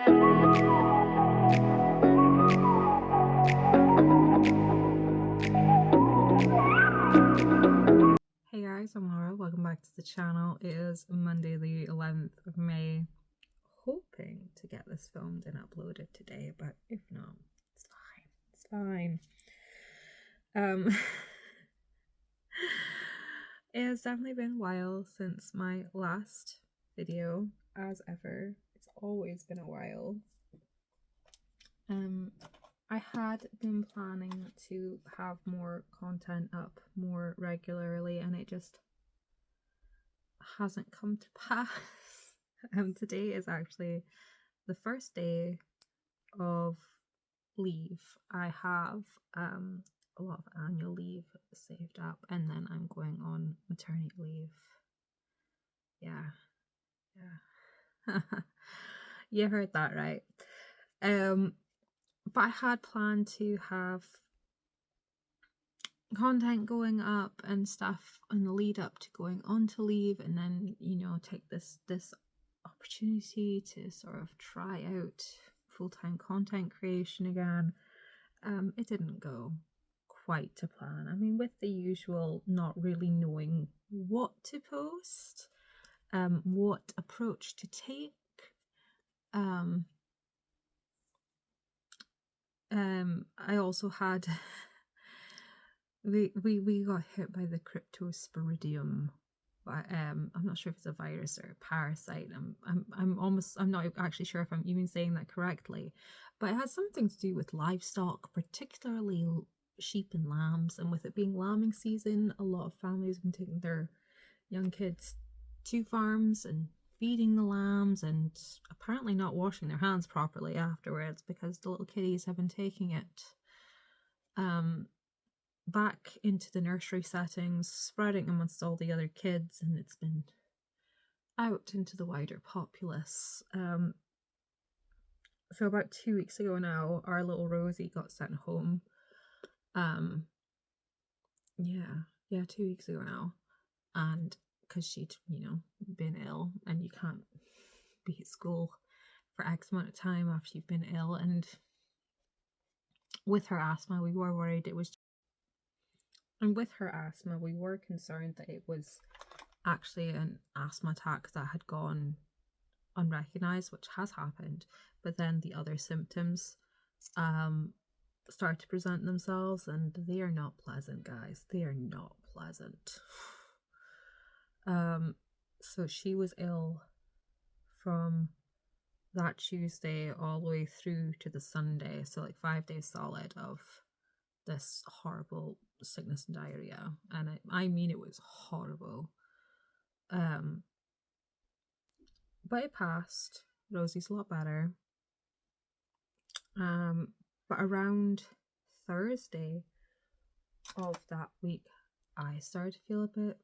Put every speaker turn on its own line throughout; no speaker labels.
Hey guys, I'm Laura. Welcome back to the channel. It is Monday the 11th of May. Hoping to get this filmed and uploaded today, but if not, it's fine. It has definitely been a while since my last video, as ever. It's always been a while. I had been planning to have more content up more regularly, and it just hasn't come to pass. Today is actually the first day of leave. I have a lot of annual leave saved up, and then I'm going on maternity leave. Yeah. You heard that right. But I had planned to have content going up and stuff in the lead up to going on to leave, and then, you know, take this opportunity to sort of try out full-time content creation again. It didn't go quite to plan. I mean, with the usual not really knowing what to post, what approach to take. I also had we got hit by the cryptosporidium. I'm not sure if it's a virus or a parasite. I'm not actually sure if I'm even saying that correctly, but it has something to do with livestock, particularly sheep and lambs. And with it being lambing season, a lot of families have been taking their young kids to farms and feeding the lambs, and apparently not washing their hands properly afterwards because the little kitties have been taking it back into the nursery settings, spreading amongst all the other kids, and it's been out into the wider populace. So about 2 weeks ago now, our little Rosie got sent home. 2 weeks ago now, and because she'd, you know, been ill, and you can't be at school for X amount of time after you've been ill, and with her asthma, we were worried it was. And with her asthma, we were concerned that it was actually an asthma attack that had gone unrecognized, which has happened. But then the other symptoms start to present themselves, and they are not pleasant, guys. They are not pleasant. So she was ill from that Tuesday all the way through to the Sunday. So like 5 days solid of this horrible sickness and diarrhea, and I mean it was horrible. But it passed. Rosie's a lot better. But around Thursday of that week, I started to feel a bit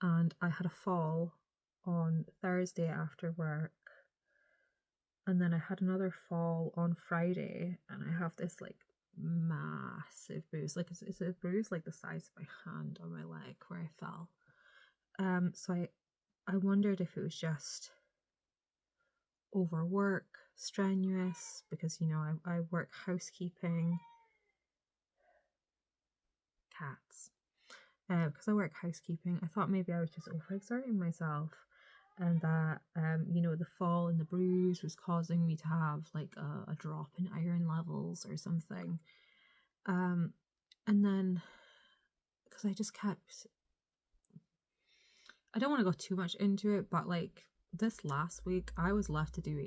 and I had a fall on Thursday after work, and then I had another fall on Friday, and I have this like massive bruise, like it's a bruise like the size of my hand on my leg where I fell. So I wondered if it was just overwork, strenuous, because, you know, I work housekeeping. Cats. Because I work housekeeping, I thought maybe I was just overexerting myself, and that you know, the fall and the bruise was causing me to have like a drop in iron levels or something. And then, because I just kept, I don't want to go too much into it, but like this last week I was left to do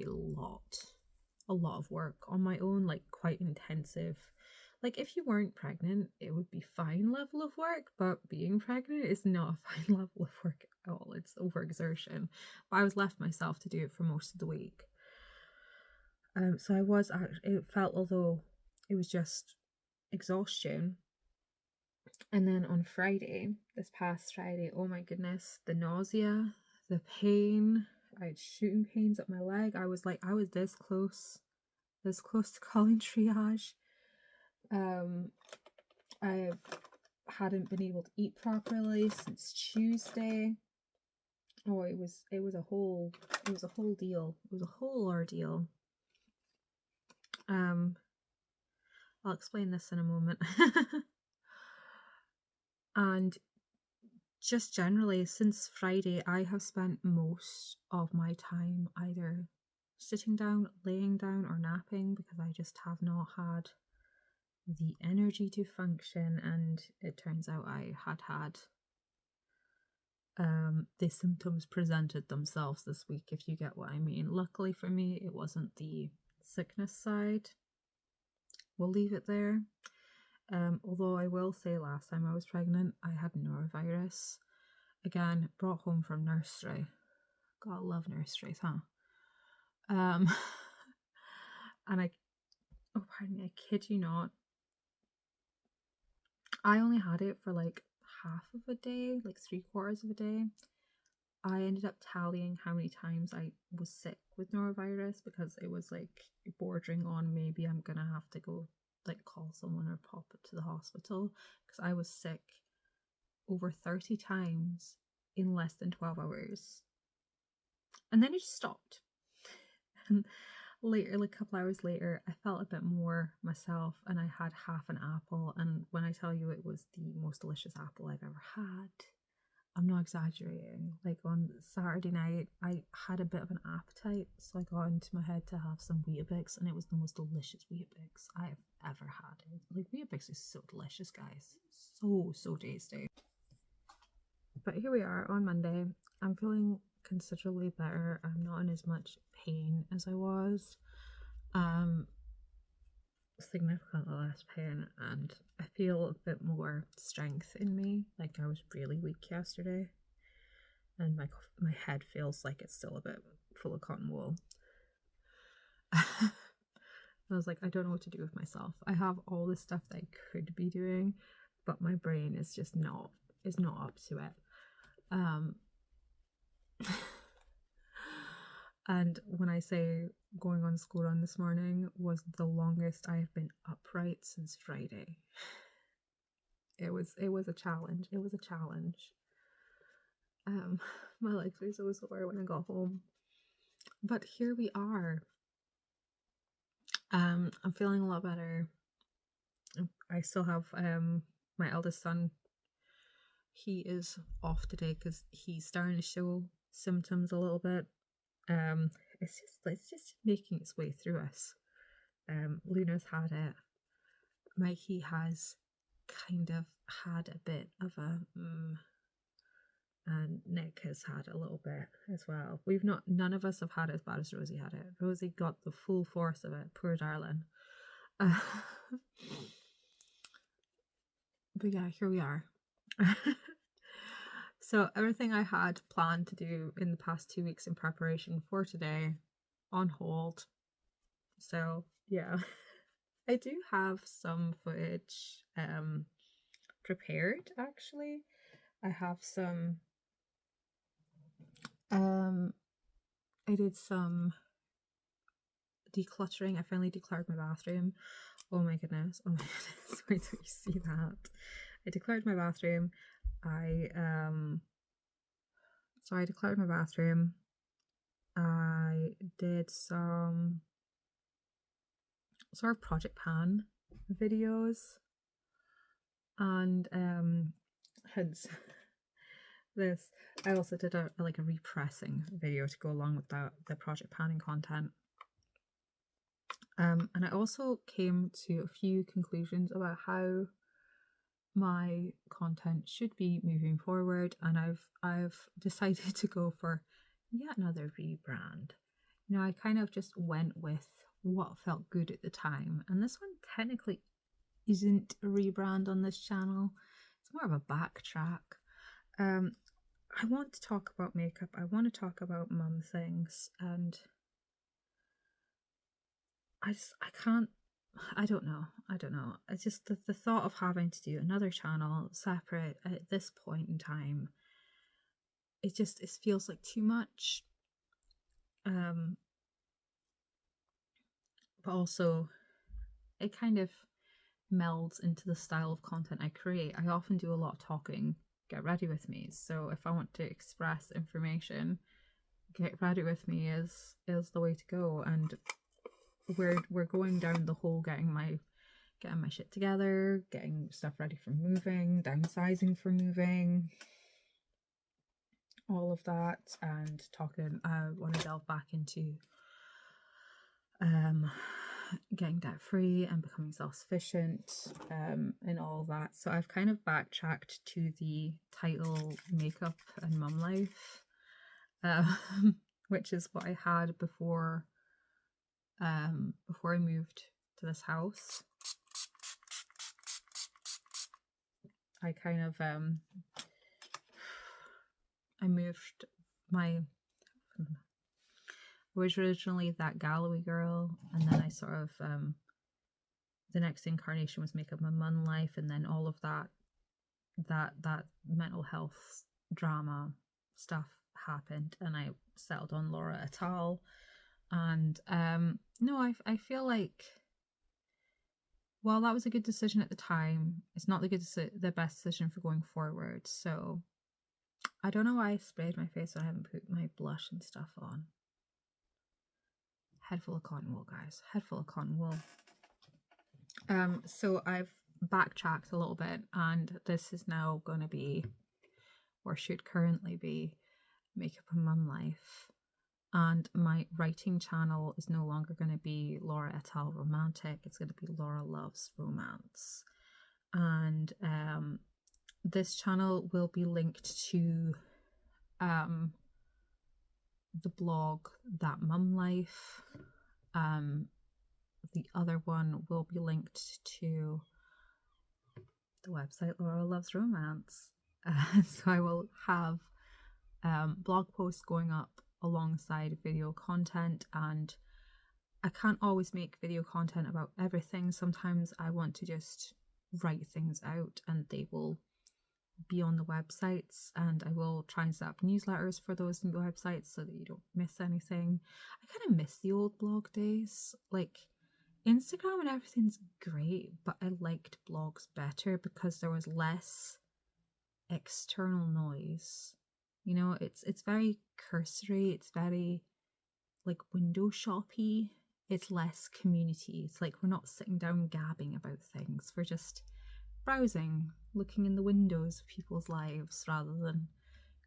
a lot of work on my own, like quite intensive. Like if you weren't pregnant, it would be fine level of work, but being pregnant is not a fine level of work at all. It's overexertion. But I was left myself to do it for most of the week. So I was actually, it felt, although it was just exhaustion. And then on Friday, this past Friday, oh my goodness, the nausea, the pain, I had shooting pains up my leg. I was this close to calling triage. I hadn't been able to eat properly since Tuesday. Oh, it was a whole deal. It was a whole ordeal. I'll explain this in a moment. And just generally, since Friday, I have spent most of my time either sitting down, laying down, or napping, because I just have not had the energy to function. And it turns out I had the symptoms presented themselves this week, if you get what I mean. Luckily for me, it wasn't the sickness side. We'll leave it there. Although I will say, last time I was pregnant, I had norovirus. Again, brought home from nursery. Gotta love nurseries, huh? And oh, pardon me, I kid you not, I only had it for like half of a day, like 3/4 of a day. I ended up tallying how many times I was sick with norovirus, because it was like bordering on maybe I'm gonna have to go like call someone or pop it to the hospital, because I was sick over 30 times in less than 12 hours. And then it just stopped. And later, like a couple hours later, I felt a bit more myself, and I had half an apple. And when I tell you it was the most delicious apple I've ever had, I'm not exaggerating. Like on Saturday night, I had a bit of an appetite, so I got into my head to have some Weetabix, and it was the most delicious Weetabix I've ever had. Like, Weetabix is so delicious, guys. So tasty. But here we are on Monday. I'm feeling considerably better. I'm not in as much pain as I was. Significantly less pain, and I feel a bit more strength in me. Like, I was really weak yesterday, and my head feels like it's still a bit full of cotton wool. I was like, I don't know what to do with myself. I have all this stuff that I could be doing, but my brain is just not up to it. And when I say going on school run this morning was the longest I have been upright since Friday. It was a challenge. It was a challenge. My legs were so sore when I got home. But here we are. I'm feeling a lot better. I still have my eldest son. He is off today because he's starting to show symptoms a little bit. It's just making its way through us. Luna's had it. Mikey has kind of had a bit of a and Nick has had a little bit as well. None of us have had it as bad as Rosie had it. Rosie got the full force of it, poor darling. But yeah, here we are. So everything I had planned to do in the past 2 weeks in preparation for today, on hold. So yeah, I do have some footage prepared, actually. I have some I did some decluttering. I finally decluttered my bathroom. Oh my goodness. Wait till you see that. I decluttered my bathroom. I decluttered my bathroom. I did some sort of Project Pan videos, and hence this. I also did a repressing video to go along with the Project Panning content. And I also came to a few conclusions about how my content should be moving forward, and I've decided to go for yet another rebrand. I kind of just went with what felt good at the time, and this one technically isn't a rebrand on this channel. It's more of a backtrack. I want to talk about makeup. I want to talk about mum things, and I don't know. It's just the thought of having to do another channel separate at this point in time. It feels like too much. But also it kind of melds into the style of content I create. I often do a lot of talking get ready with me. So if I want to express information, get ready with me is the way to go. And we're going down the whole getting my shit together, getting stuff ready for moving, downsizing for moving, all of that, and talking. I want to delve back into getting debt free and becoming self-sufficient, and all that. So I've kind of backtracked to the title Makeup and Mum Life, which is what I had before I moved to this house. I kind of I moved my I was originally that gallery girl, and then I sort of the next incarnation was Makeup My Mum Life, and then all of that mental health drama stuff happened, and I settled on Laura et al. And no, I feel like, while that was a good decision at the time, it's not the best decision for going forward. So I don't know why I sprayed my face when I haven't put my blush and stuff on. Head full of cotton wool, guys. Head full of cotton wool. So I've backtracked a little bit, and this is now going to be, or should currently be, Makeup and Mum Life. And my writing channel is no longer going to be Laura et al. Romantic. It's going to be Laura Loves Romance. And this channel will be linked to the blog That Mum Life. The other one will be linked to the website Laura Loves Romance. So I will have blog posts going up alongside video content, and I can't always make video content about everything. Sometimes I want to just write things out, and they will be on the websites, and I will try and set up newsletters for those new websites so that you don't miss anything. I kind of miss the old blog days. Like, Instagram and everything's great, but I liked blogs better because there was less external noise. You know, it's very cursory, it's very like window shoppy. It's less community. It's like we're not sitting down gabbing about things. We're just browsing, looking in the windows of people's lives rather than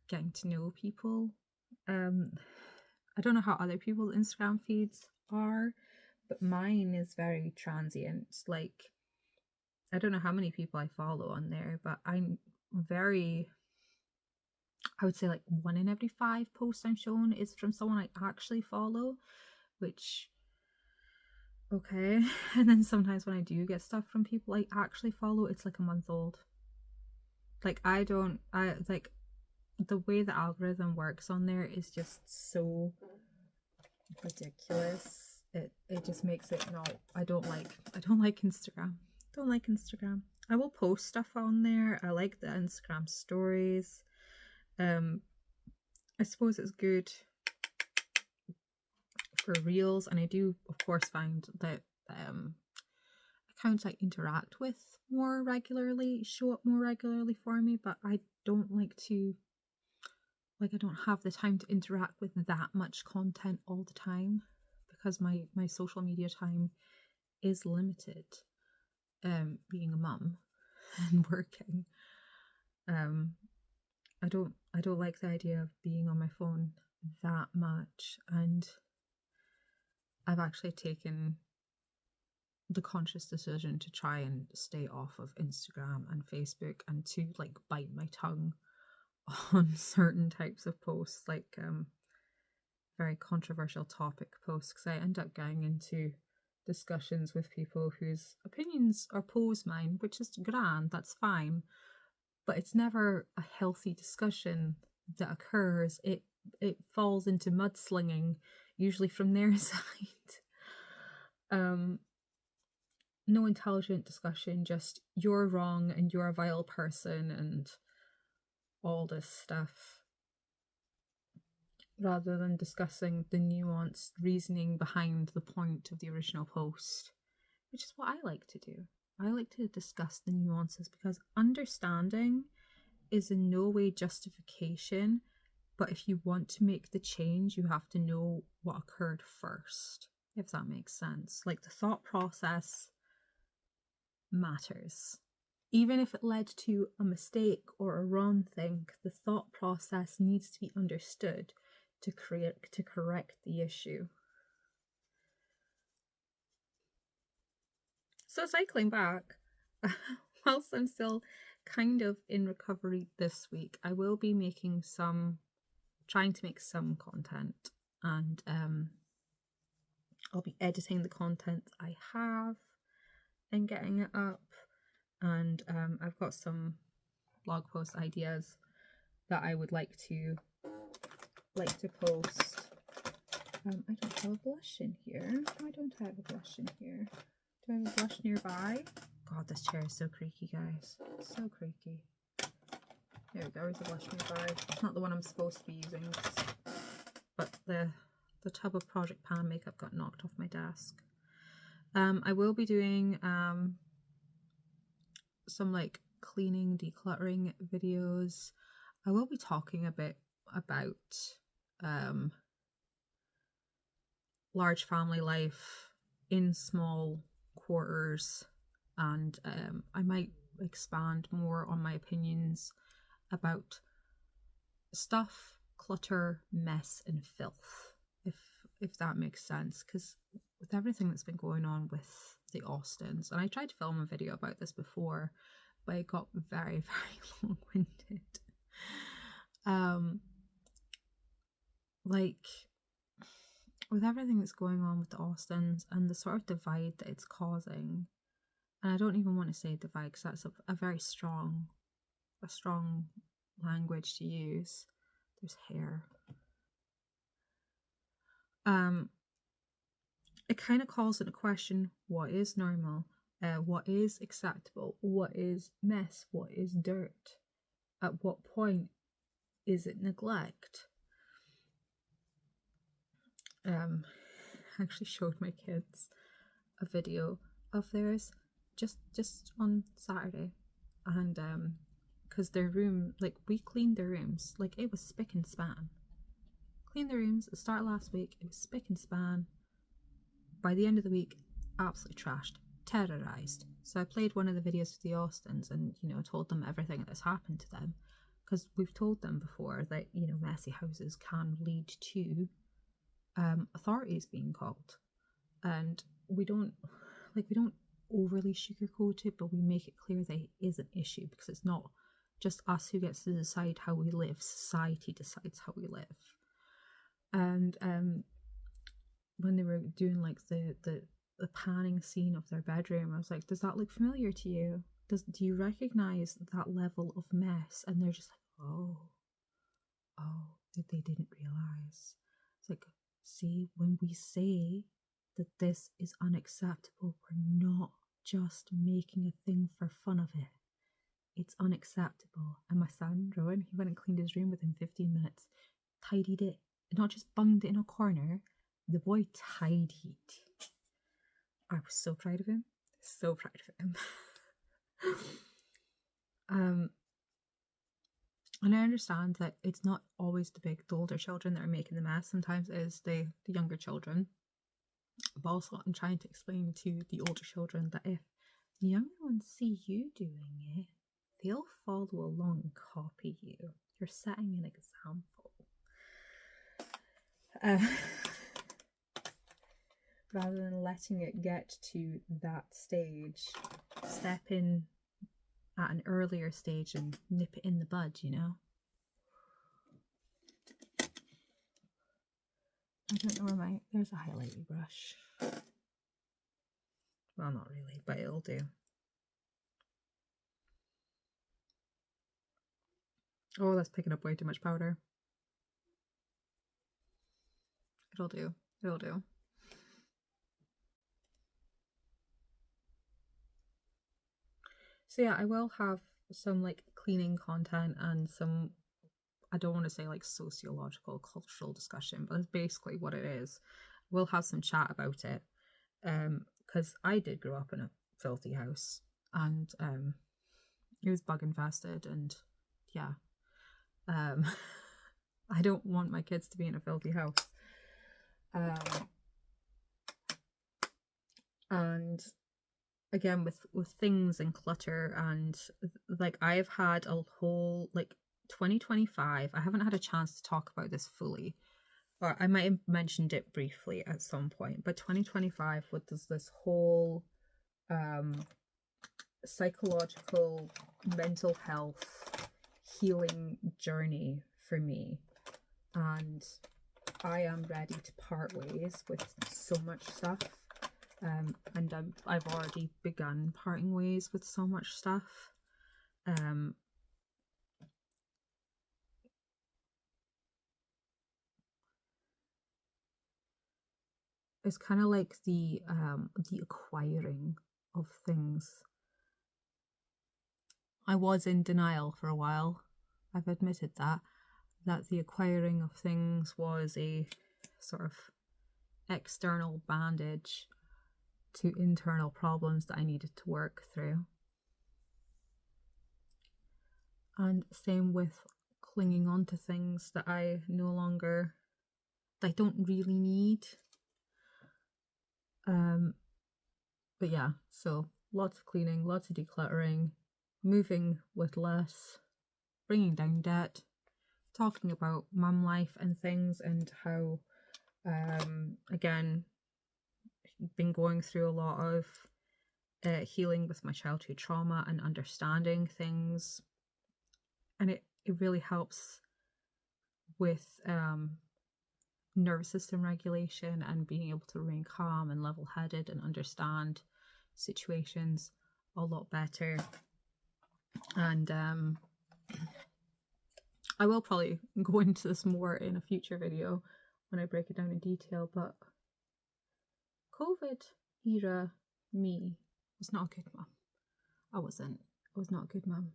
getting to know people. I don't know how other people's Instagram feeds are, but mine is very transient. Like, I don't know how many people I follow on there, but I would say like 1 in every 5 posts I'm shown is from someone I actually follow, which, okay. And then sometimes when I do get stuff from people I actually follow, it's like a month old. Like, the way the algorithm works on there is just so ridiculous. It just makes it not. I don't like Instagram. Don't like Instagram. I will post stuff on there. I like the Instagram stories. I suppose it's good for reels, and I do of course find that accounts I interact with more regularly show up more regularly for me, but I don't like to, like, I don't have the time to interact with that much content all the time because my social media time is limited, being a mum and working. I don't like the idea of being on my phone that much, and I've actually taken the conscious decision to try and stay off of Instagram and Facebook, and to like bite my tongue on certain types of posts, like very controversial topic posts, because I end up getting into discussions with people whose opinions oppose mine, which is grand, that's fine, but it's never a healthy discussion that occurs. It falls into mudslinging, usually from their side. No intelligent discussion, just you're wrong and you're a vile person and all this stuff, rather than discussing the nuanced reasoning behind the point of the original post, which is what I like to do. I like to discuss the nuances, because understanding is in no way justification, but if you want to make the change, you have to know what occurred first, if that makes sense. Like, the thought process matters. Even if it led to a mistake or a wrong thing, the thought process needs to be understood to correct the issue. So cycling back, whilst I'm still kind of in recovery this week, I will be trying to make some content, and I'll be editing the content I have and getting it up, and I've got some blog post ideas that I would like to post. I don't have a blush in here. Why don't I have a blush in here? Do I have a blush nearby? God, this chair is so creaky, guys. So creaky. There we go, there's a blush nearby. It's not the one I'm supposed to be using, but the tub of Project Pan makeup got knocked off my desk. I will be doing some like cleaning, decluttering videos. I will be talking a bit about large family life in small quarters, and I might expand more on my opinions about stuff, clutter, mess, and filth, if that makes sense, because with everything that's been going on with the Austins, and I tried to film a video about this before, but it got very, very long-winded. Like, with everything that's going on with the Austins and the sort of divide that it's causing, and I don't even want to say divide because that's a very strong language to use. There's hair. It kind of calls into question what is normal, what is acceptable, what is mess, what is dirt, at what point is it neglect. I actually showed my kids a video of theirs just on Saturday, and because their room, like, we cleaned their rooms, like, it was spick and span. Cleaned the rooms at the start of last week, it was spick and span. By the end of the week, absolutely trashed, terrorized. So I played one of the videos with the Austins and, told them everything that's happened to them, because we've told them before that, messy houses can lead to authorities being called, and we don't overly sugarcoat it, but we make it clear that it is an issue, because it's not just us who gets to decide how we live. Society decides how we live. And when they were doing like the panning scene of their bedroom, I was like, does that look familiar to you? Do you recognize that level of mess? And they're just like, oh, they didn't realize. It's like, see, when we say that this is unacceptable, we're not just making a thing for fun of it. It's unacceptable. And my son, Rowan, he went and cleaned his room within 15 minutes, tidied it, not just bunged it in a corner. The boy tidied. I was so proud of him. So proud of him. And I understand that it's not always the older children that are making the mess. Sometimes it is the younger children. But also I'm trying to explain to the older children that if the younger ones see you doing it, they'll follow along and copy you. You're setting an example. Rather than letting it get to that stage, step in at an earlier stage and nip it in the bud, I don't know where there's a highlighting brush. Well, not really, but it'll do. Oh, that's picking up way too much powder. It'll do. So yeah, I will have some like cleaning content and some, I don't want to say like sociological, cultural discussion, but it's basically what it is. We'll have some chat about it, because I did grow up in a filthy house, and it was bug infested and yeah. I don't want my kids to be in a filthy house. And again, with things and clutter, and like I've had a whole, like 2025, I haven't had a chance to talk about this fully, or I might have mentioned it briefly at some point, but 2025 was this whole psychological, mental health healing journey for me, and I am ready to part ways with so much stuff. And I've already begun parting ways with so much stuff. It's kind of like the acquiring of things. I was in denial for a while. I've admitted that the acquiring of things was a sort of external bandage to internal problems that I needed to work through. And same with clinging on to things that I don't really need. But yeah, so lots of cleaning, lots of decluttering, moving with less, bringing down debt, talking about mum life and things, and how, again, been going through a lot of healing with my childhood trauma and understanding things. And it really helps with nervous system regulation and being able to remain calm and level-headed and understand situations a lot better. And I will probably go into this more in a future video when I break it down in detail, but COVID era me was not a good mum. I was not a good mum.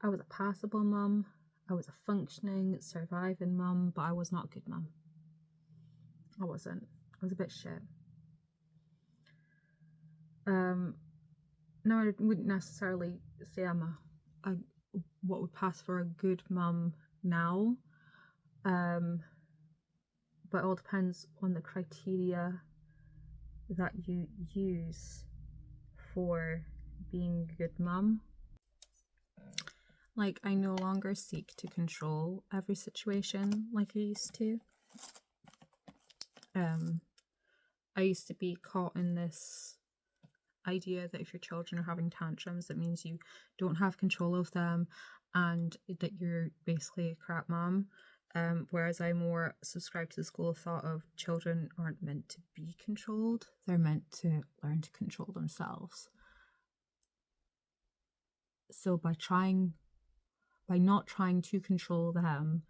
I was a passable mum. I was a functioning, surviving mum, but I was not a good mum. I wasn't. I was a bit shit. Now I wouldn't necessarily say I'm a what would pass for a good mum now. But it all depends on the criteria that you use for being a good mum. Like, I no longer seek to control every situation like I used to. I used to be caught in this idea that if your children are having tantrums, that means you don't have control of them and that you're basically a crap mom. Whereas I more subscribe to the school of thought of children aren't meant to be controlled, they're meant to learn to control themselves. So by not trying to control them,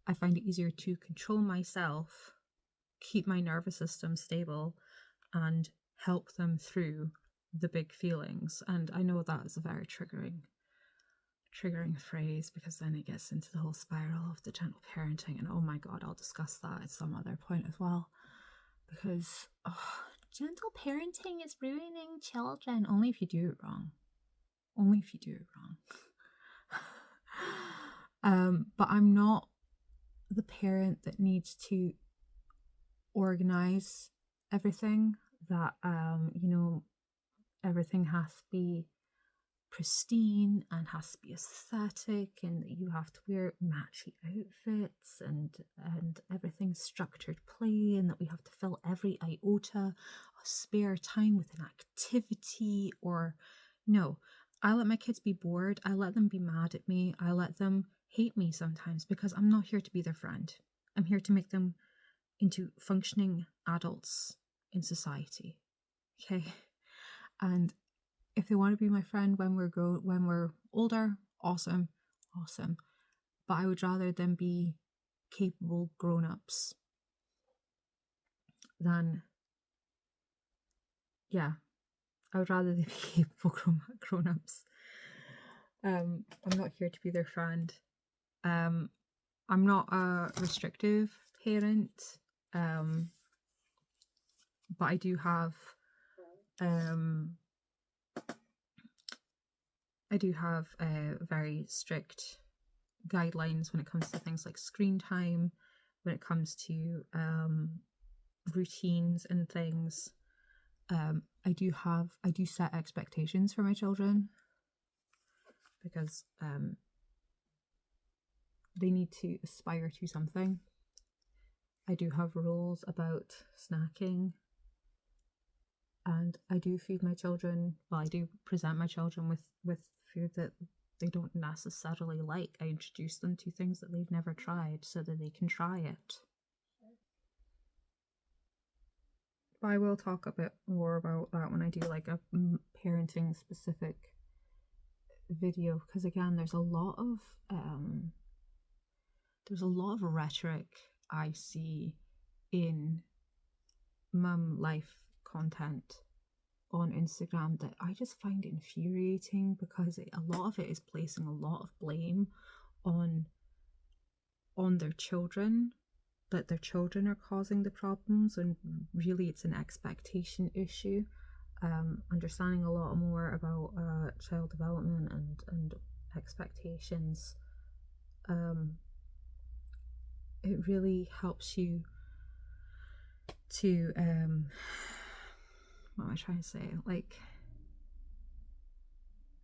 I find it easier to control myself, keep my nervous system stable, and help them through the big feelings. And I know that is a very triggering phrase, because then it gets into the whole spiral of the gentle parenting, and oh my god, I'll discuss that at some other point as well, because gentle parenting is ruining children. Only if you do it wrong. But I'm not the parent that needs to organize everything, that everything has to be pristine and has to be aesthetic, and that you have to wear matchy outfits and everything's structured play, and that we have to fill every iota of spare time with an activity. Or no, I let my kids be bored. I let them be mad at me. I let them hate me sometimes, because I'm not here to be their friend. I'm here to make them into functioning adults in society. Okay? And if they want to be my friend when we're older, awesome. But I would rather them be capable grown-ups than, I would rather they be capable grown-ups. I'm not here to be their friend. I'm not a restrictive parent, but I do have I do have very strict guidelines when it comes to things like screen time, when it comes to routines and things. I do set expectations for my children because they need to aspire to something. I do have rules about snacking, and I do feed my children, well, I do present my children with food that they don't necessarily like. I introduce them to things that they've never tried so that they can try it. But I will talk a bit more about that when I do like a parenting specific video, because again, there's a lot of rhetoric I see in mum life content on Instagram that I just find infuriating, because a lot of it is placing a lot of blame on their children, that their children are causing the problems, and really it's an expectation issue. Understanding a lot more about child development and expectations, it really helps you to what am I trying to say? Like,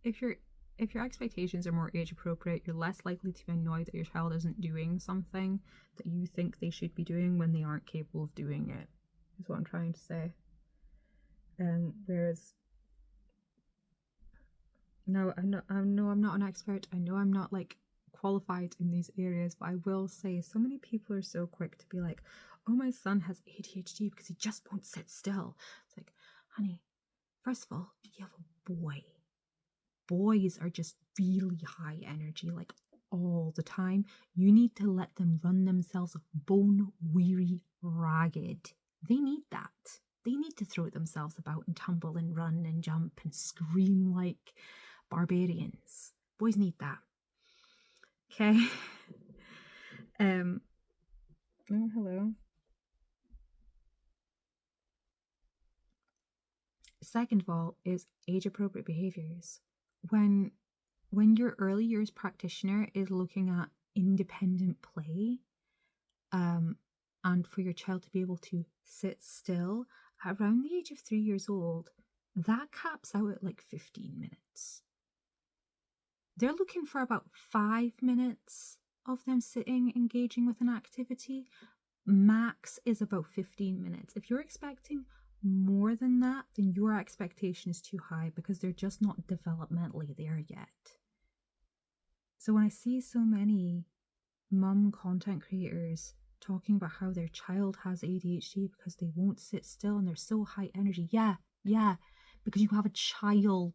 if your expectations are more age appropriate, you're less likely to be annoyed that your child isn't doing something that you think they should be doing when they aren't capable of doing it, is what I'm trying to say. Whereas, no, I know I'm not an expert. I know I'm not like qualified in these areas, but I will say so many people are so quick to be like, oh, my son has ADHD because he just won't sit still. It's like, honey, first of all, you have a boy. Boys are just really high energy, like all the time. You need to let them run themselves bone weary ragged. They need that. They need to throw themselves about and tumble and run and jump and scream like barbarians. Boys need that. Okay. Oh, hello. Second of all is age appropriate behaviors. When your early years practitioner is looking at independent play, and for your child to be able to sit still at around the age of 3 years old, that caps out at like 15 minutes. They're looking for about 5 minutes of them sitting, engaging with an activity. Max is about 15 minutes. If you're expecting more than that, then your expectation is too high, because they're just not developmentally there yet. So when I see so many mum content creators talking about how their child has ADHD because they won't sit still and they're so high energy, yeah, because you have a child.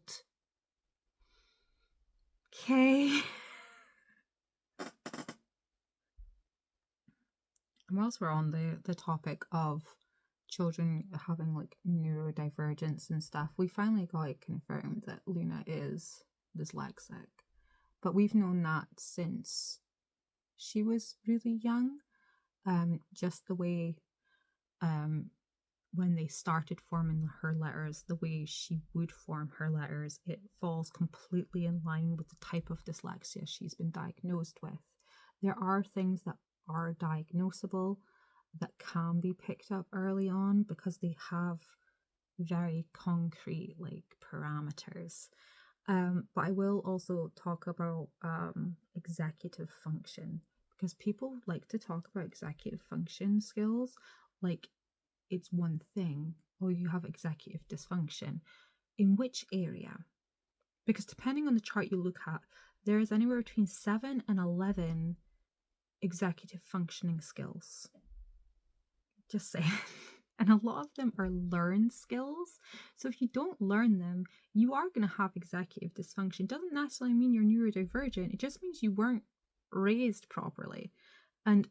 Okay. And whilst we're on the topic of children having like neurodivergence and stuff, we finally got it confirmed that Luna is dyslexic. But we've known that since she was really young. Just the way when they started forming her letters, the way she would form her letters, it falls completely in line with the type of dyslexia she's been diagnosed with. There are things that are diagnosable that can be picked up early on because they have very concrete like parameters. But I will also talk about executive function, because people like to talk about executive function skills like it's one thing. Oh, you have executive dysfunction. In which area? Because depending on the chart you look at, there is anywhere between 7 and 11 executive functioning skills. Just saying. And a lot of them are learned skills. So if you don't learn them, you are going to have executive dysfunction. Doesn't necessarily mean you're neurodivergent. It just means you weren't raised properly. And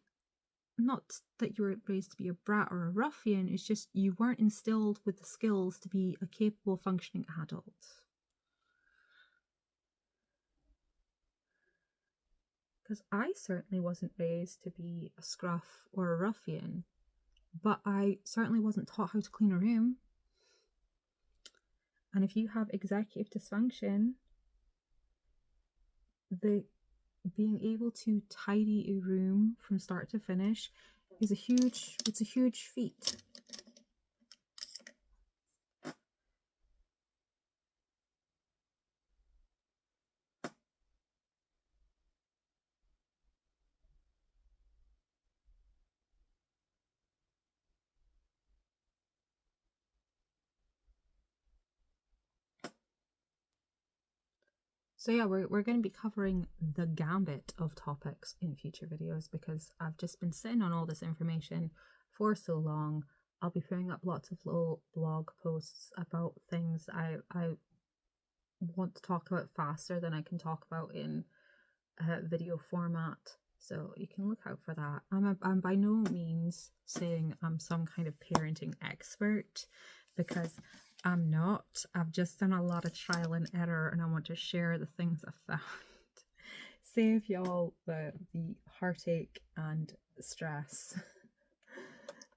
not that you were raised to be a brat or a ruffian, it's just you weren't instilled with the skills to be a capable functioning adult. Because I certainly wasn't raised to be a scruff or a ruffian, but I certainly wasn't taught how to clean a room. And if you have executive dysfunction, the being able to tidy a room from start to finish is a huge feat. So yeah, we're going to be covering the gambit of topics in future videos because I've just been sitting on all this information for so long. I'll be putting up lots of little blog posts about things I want to talk about faster than I can talk about in video format. So you can look out for that. I'm by no means saying I'm some kind of parenting expert, because I'm not. I've just done a lot of trial and error, and I want to share the things I've found. Save y'all the heartache and stress,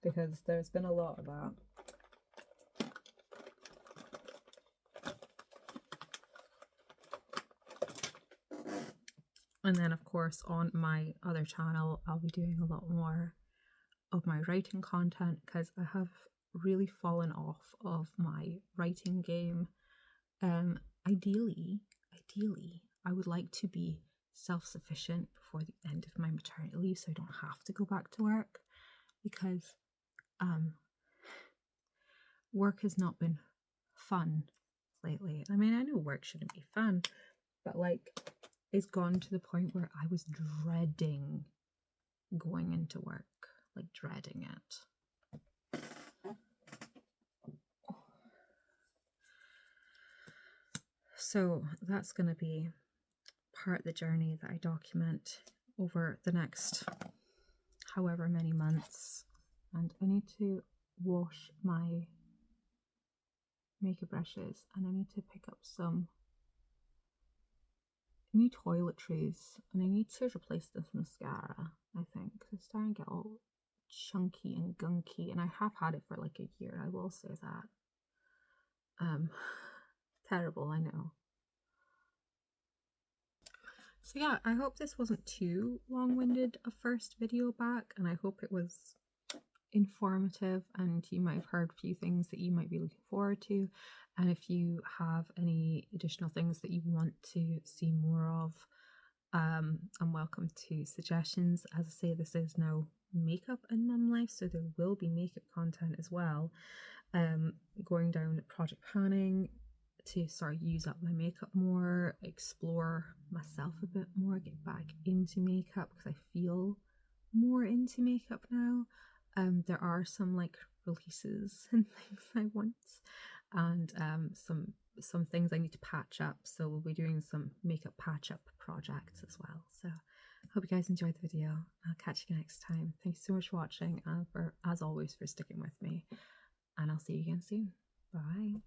because there's been a lot of that. And then, of course, on my other channel, I'll be doing a lot more of my writing content, because I have really fallen off of my writing game. Ideally, I would like to be self-sufficient before the end of my maternity leave, so I don't have to go back to work, because work has not been fun lately. I mean, I know work shouldn't be fun, but like, it's gone to the point where I was dreading going into work, like dreading it. So that's going to be part of the journey that I document over the next however many months. And I need to wash my makeup brushes, and I need to pick up some new toiletries, and I need to replace this mascara, I think, because it's starting to get all chunky and gunky, and I have had it for like a year, I will say that. Terrible, I know. So yeah, I hope this wasn't too long-winded a first video back, and I hope it was informative and you might have heard a few things that you might be looking forward to. And if you have any additional things that you want to see more of, I'm welcome to suggestions. As I say, this is now makeup and mum life, so there will be makeup content as well. Going down project planning to sort of use up my makeup more, explore myself a bit more, get back into makeup because I feel more into makeup now. There are some like releases and things I want, and some things I need to patch up, so we'll be doing some makeup patch up projects as well. So I hope you guys enjoyed the video. I'll catch you next time. Thanks so much for watching, and for, as always, for sticking with me, and I'll see you again soon. Bye.